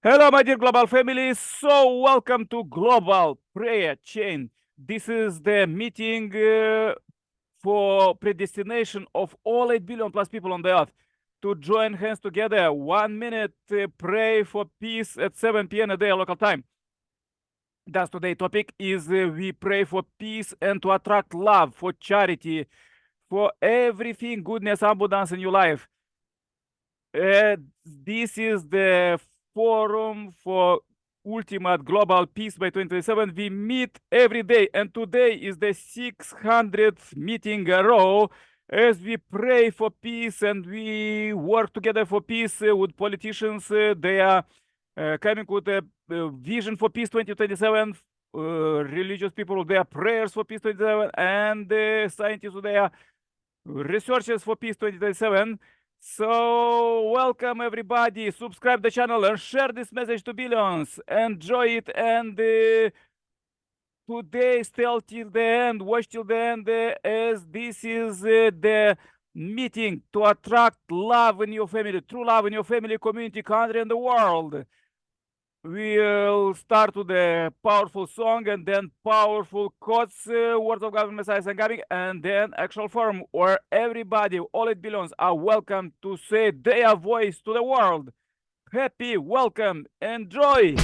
Hello, my dear global family. So, welcome to Global Prayer Chain. This is the meeting for predestination of all 8 billion plus people on the earth to join hands together. 1 minute, pray for peace at 7 p.m. a day local time. That's today's topic is we pray for peace and to attract love, for charity, for everything, goodness, abundance in your life. This is the forum for ultimate global peace by 2027. We meet every day, and today is the 600th meeting a row as we pray for peace and we work together for peace with politicians. They are coming with a vision for peace 2027. Religious people with their prayers for peace 2027, and scientists with their researchers for peace 2027. So welcome everybody, subscribe the channel and share this message to billions. Enjoy it, and today stay till the end, watch till the end, as this is the meeting to attract love in your family, true love in your family, community, country, and the world. We'll start with a powerful song and then powerful quotes, words of God, Messiah, and coming, and then actual forum where everybody, all 8 billions, are welcome to say their voice to the world. Happy, welcome, enjoy!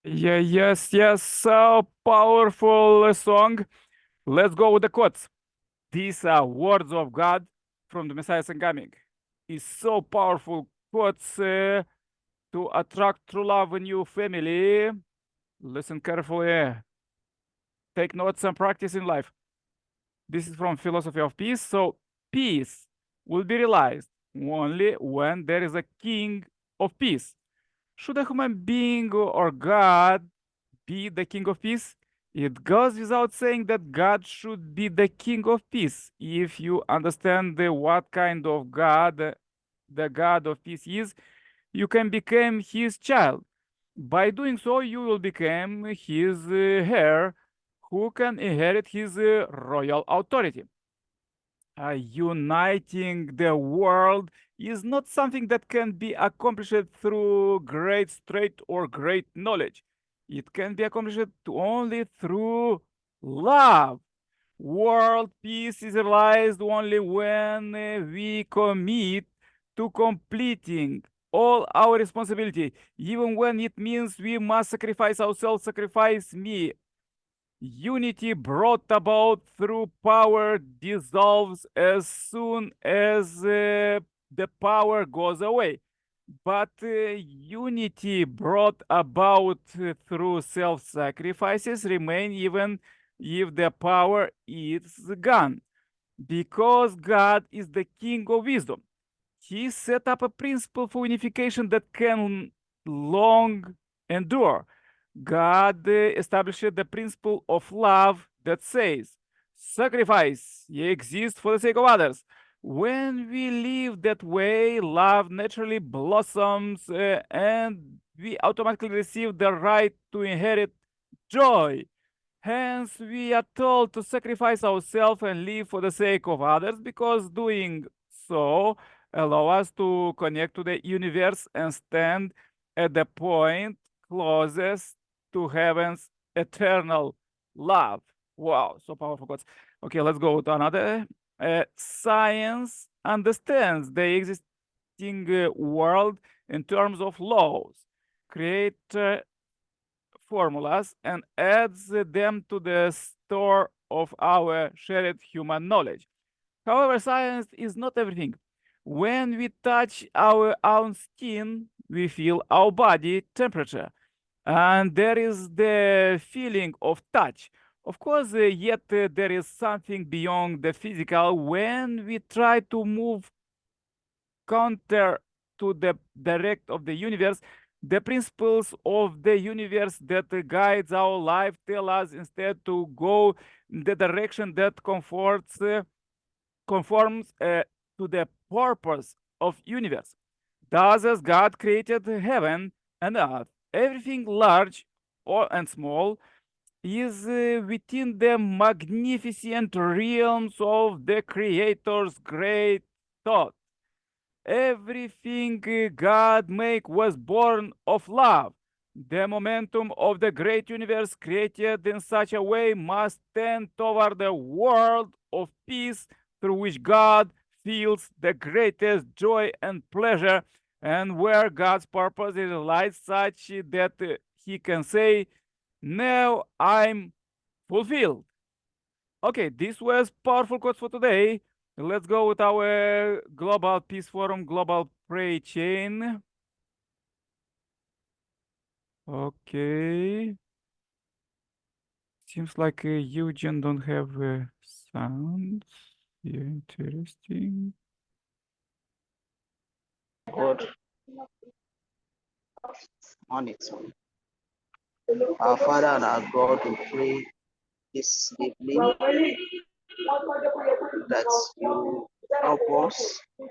Yeah, yes, so powerful song. Let's go with the quotes. These are words of God from the Messiah and coming. It's so powerful quotes to attract true love in your family. Listen carefully. Take notes and practice in life. This is from Philosophy of Peace. So peace will be realized only when there is a king of peace. Should a human being or God be the king of peace? It goes without saying that God should be the king of peace. If you understand what kind of God the God of peace is, you can become his child. By doing so, you will become his heir, who can inherit his royal authority. Uniting the world is not something that can be accomplished through great strength or great knowledge. It can be accomplished only through love. World peace is realized only when we commit to completing all our responsibility, even when it means we must sacrifice ourselves, sacrifice me. Unity brought about through power dissolves as soon as the power goes away. But unity brought about through self-sacrifices remain even if the power is gone. Because God is the King of wisdom, He set up a principle for unification that can long endure. God established the principle of love that says, sacrifice, ye exist for the sake of others. When we live that way, love naturally blossoms and we automatically receive the right to inherit joy. Hence, we are told to sacrifice ourselves and live for the sake of others because doing so allow us to connect to the universe and stand at the point closest to heaven's eternal love. Wow, so powerful quotes. Okay, let's go to another. Science understands the existing world in terms of laws, create formulas, and adds them to the store of our shared human knowledge. However, science is not everything. When we touch our own skin, we feel our body temperature, and there is the feeling of touch. Of course, yet there is something beyond the physical when we try to move counter to the direct of the universe. The principles of the universe that guides our life tell us instead to go in the direction that conforms to the purpose of universe. Thus, as God created heaven and earth, everything large or and small is within the magnificent realms of the Creator's great thought. Everything God made was born of love. The momentum of the great universe created in such a way must tend toward the world of peace through which God feels the greatest joy and pleasure, and where God's purpose is realized such that he can say, now I'm fulfilled. Okay, this was powerful quotes for today. Let's go with our Global Peace Forum Global Pray Chain. Okay. Seems like Eugene don't have sounds. Yeah, interesting. God on its own. Our Father and our God, we pray this evening that you help us, you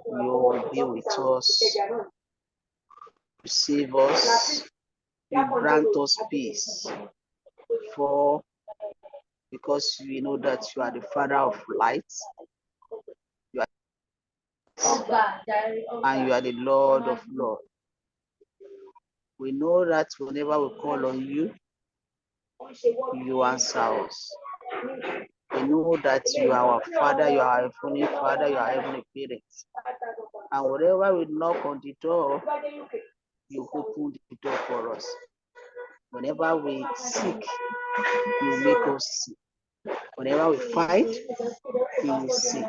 will be with us, receive us, you grant us peace. For because we know that you are the Father of lights, you are, and you are the Lord of Lords. We know that whenever we call on you, you answer us. We know that you are our Father, you are our Heavenly Father, you are our Heavenly Parents. And wherever we knock on the door, you open the door for us. Whenever we seek, you make us see. Whenever we fight, you will see.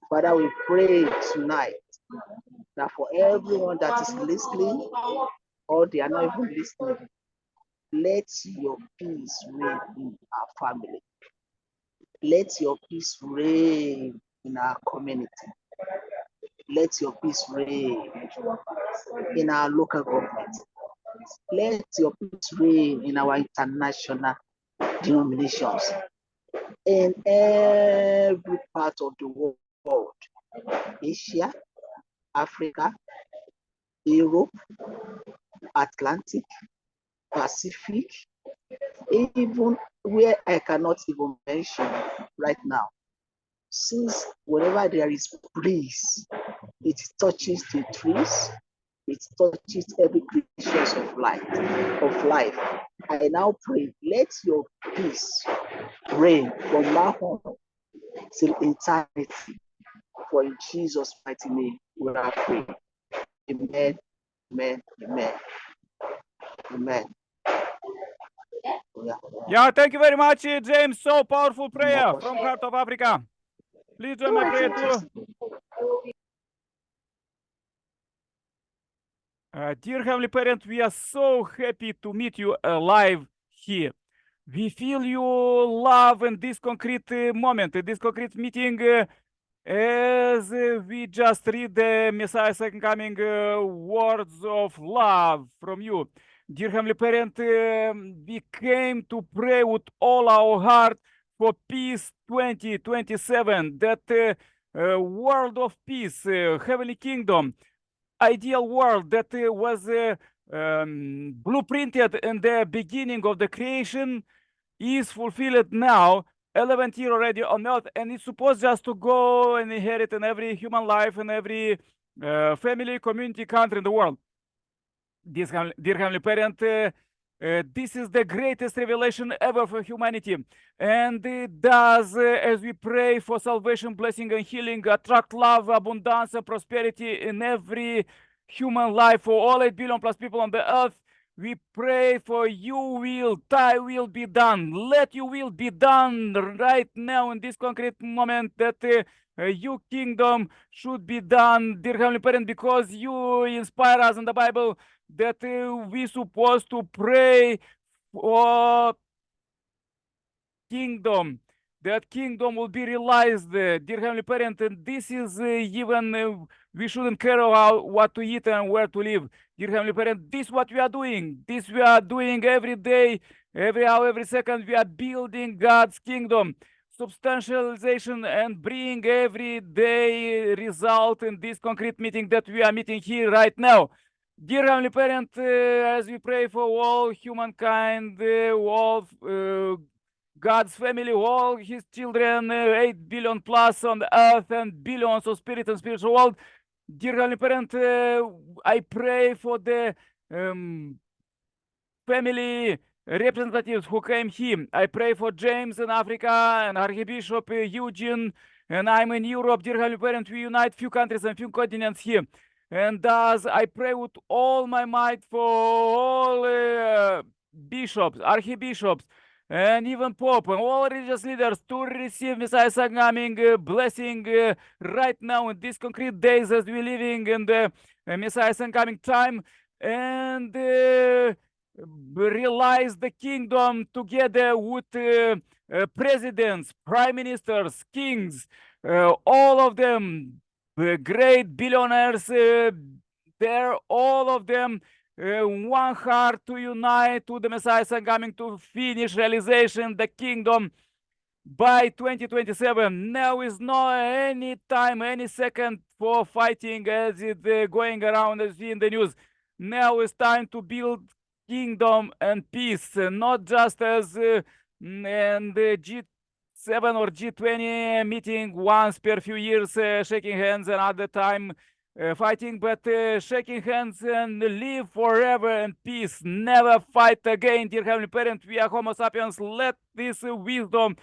Father, we pray tonight that for everyone that is listening, or they are not even listening, let your peace reign in our family. Let your peace reign in our community. Let your peace reign in our local government. Let your peace reign in our international denominations. In every part of the world, Asia, Africa, Europe, Atlantic, Pacific, even where I cannot even mention right now. Since whenever there is breeze, it touches the trees, it touches every creature of life. I now pray, let your peace reign from now on till eternity. For in Jesus' mighty name, we are praying. Amen, amen, amen, amen. Yeah, thank you very much, James. So powerful prayer from Heart of Africa. Please join my prayer too. Dear Heavenly Parent, we are so happy to meet you live here. We feel your love in this concrete moment, in this concrete meeting, as we just read the Messiah Second Coming words of love from you. Dear Heavenly Parent, we came to pray with all our heart for peace 2027, that world of peace, heavenly kingdom, ideal world that was blueprinted in the beginning of the creation is fulfilled now, 11th year already on earth, and it's supposed just to go and inherit in every human life, in every family, community, country in the world. Dear Heavenly Parent, this is the greatest revelation ever for humanity. And it does, as we pray for salvation, blessing, and healing, attract love, abundance, and prosperity in every human life for all 8 billion plus people on the earth. We pray for your will, thy will be done. Let your will be done right now in this concrete moment, that your kingdom should be done, dear Heavenly Parent, because you inspire us in the Bible that we supposed to pray for kingdom, that kingdom will be realized, dear Heavenly Parent, and this is even we shouldn't care about what to eat and where to live. Dear Heavenly Parent, this is what we are doing. This we are doing every day, every hour, every second. We are building God's kingdom, substantialization, and bring every day result in this concrete meeting that we are meeting here right now. Dear Heavenly Parent, as we pray for all humankind, all God's family, all his children, 8 billion plus on the earth and billions of spirit and spiritual world. Dear Heavenly Parent, I pray for the family representatives who came here. I pray for James in Africa and Archbishop Eugene, and I'm in Europe. Dear Heavenly Parent, we unite few countries and few continents here. And as I pray with all my might for all bishops, archbishops, and even Pope and all religious leaders to receive Messiah Coming blessing right now in these concrete days as we're living in the Messiah Coming time, and realize the kingdom together with presidents, prime ministers, kings, all of them, great billionaires, they're all of them one heart to unite to the Messiah coming to finish realization the kingdom by 2027. Now is not any time, any second for fighting as it going around as in the news. Now is time to build kingdom and peace, not just as and the G7 or G20 meeting once per few years, shaking hands, and at the time fighting, but shaking hands and live forever in peace. Never fight again, dear Heavenly Parent. We are Homo sapiens. Let this wisdom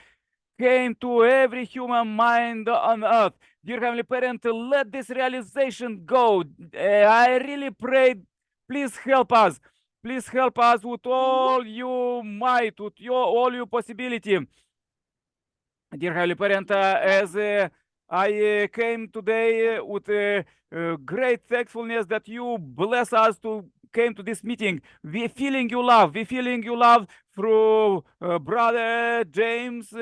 came to every human mind on earth. Dear Heavenly Parent, let this realization go. I really pray, please help us. Please help us with all your might, with all your possibility. Dear Heavenly Parent, as I came today with great thankfulness that you bless us to came to this meeting. We feeling you love. We feeling you love through Brother James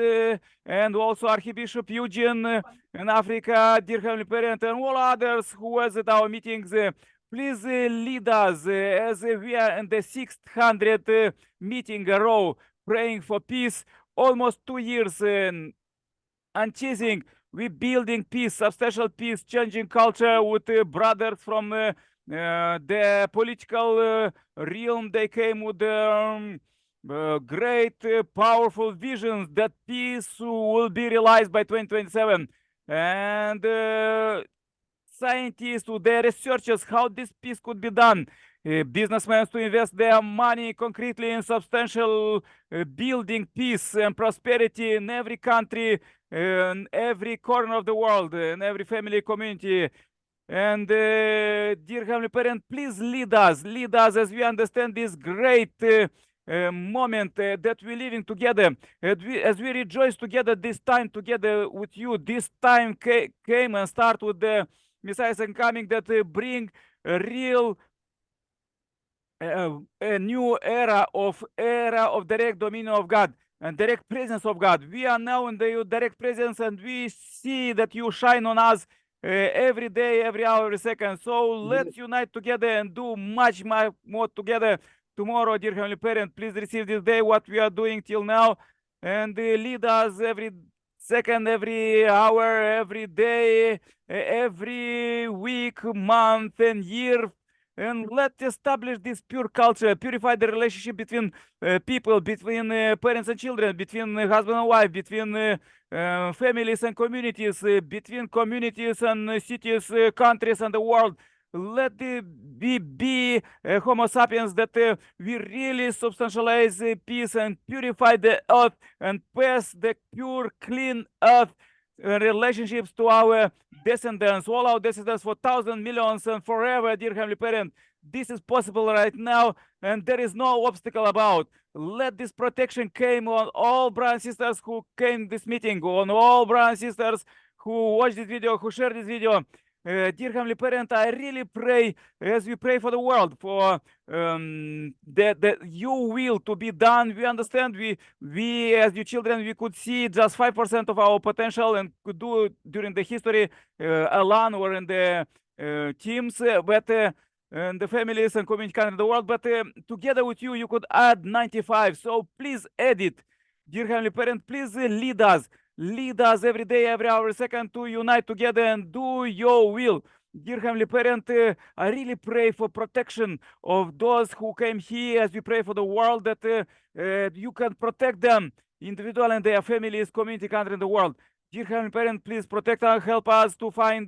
and also Archbishop Eugene in Africa, dear Heavenly Parent, and all others who was at our meetings. Please lead us as we are in the 600th meeting a row, praying for peace, almost 2 years unceasing We building peace, substantial peace, changing culture with brothers from the political realm. They came with great, powerful visions that peace will be realized by 2027. And scientists, to their researchers, how this peace could be done. Businessmen to invest their money concretely in substantial building peace and prosperity in every country, in every corner of the world, in every family community. And dear Heavenly Parent, please lead us as we understand this great moment that we're living together, as we rejoice together this time together with you. This time came and start with the Messiah's coming that bring a real a new era of direct dominion of God and direct presence of God. We are now in the direct presence, and we see that you shine on us every day, every hour, every second. So let's unite together and do much more together tomorrow, dear Heavenly Parent. Please receive this day what we are doing till now, and lead us every second, every hour, every day, every week, month, and year. And let's establish this pure culture, purify the relationship between people, between parents and children, between husband and wife, between families and communities, between communities and cities, countries, and the world. Let we be Homo sapiens that we really substantialize peace and purify the earth and pass the pure, clean earth relationships to our descendants, all our descendants for thousands, millions, and forever, dear Heavenly Parent. This is possible right now, and there is no obstacle about. Let this protection came on all brothers and sisters who came this meeting, on all brothers and sisters who watched this video, who shared this video. Dear Heavenly Parent, I really pray as we pray for the world, for that your will to be done. We understand we as your children, we could see just 5% of our potential and could do during the history alone or in the teams, but and the families and community in the world. But together with you, you could add 95. So please add it. Dear Heavenly Parent, please lead us. Lead us every day, every hour, second to unite together and do your will. Dear Heavenly Parent, I really pray for protection of those who came here, as we pray for the world, that you can protect them, individual and their families, community, country, and the world. Dear Heavenly Parent, please protect us, help us to find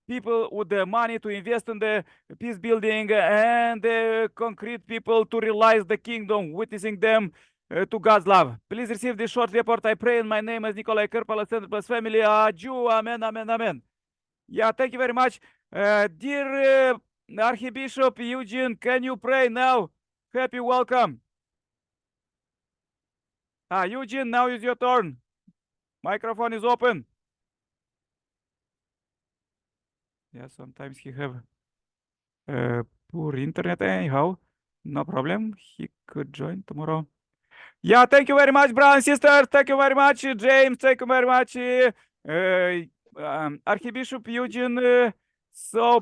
people with the money to invest in the peace building and concrete people to realize the kingdom, witnessing them to God's love. Please receive this short report. I pray in my name as Nicolae Kerpala, plus family. Jew. Amen, amen, amen. Yeah, thank you very much. Dear Archbishop Eugene, can you pray now? Happy welcome. Eugene, now is your turn. Microphone is open. Yeah, sometimes he have poor internet anyhow. No problem. He could join tomorrow. Yeah, thank you very much, brothers and sisters. Thank you very much, James. Thank you very much, Archbishop Eugene. So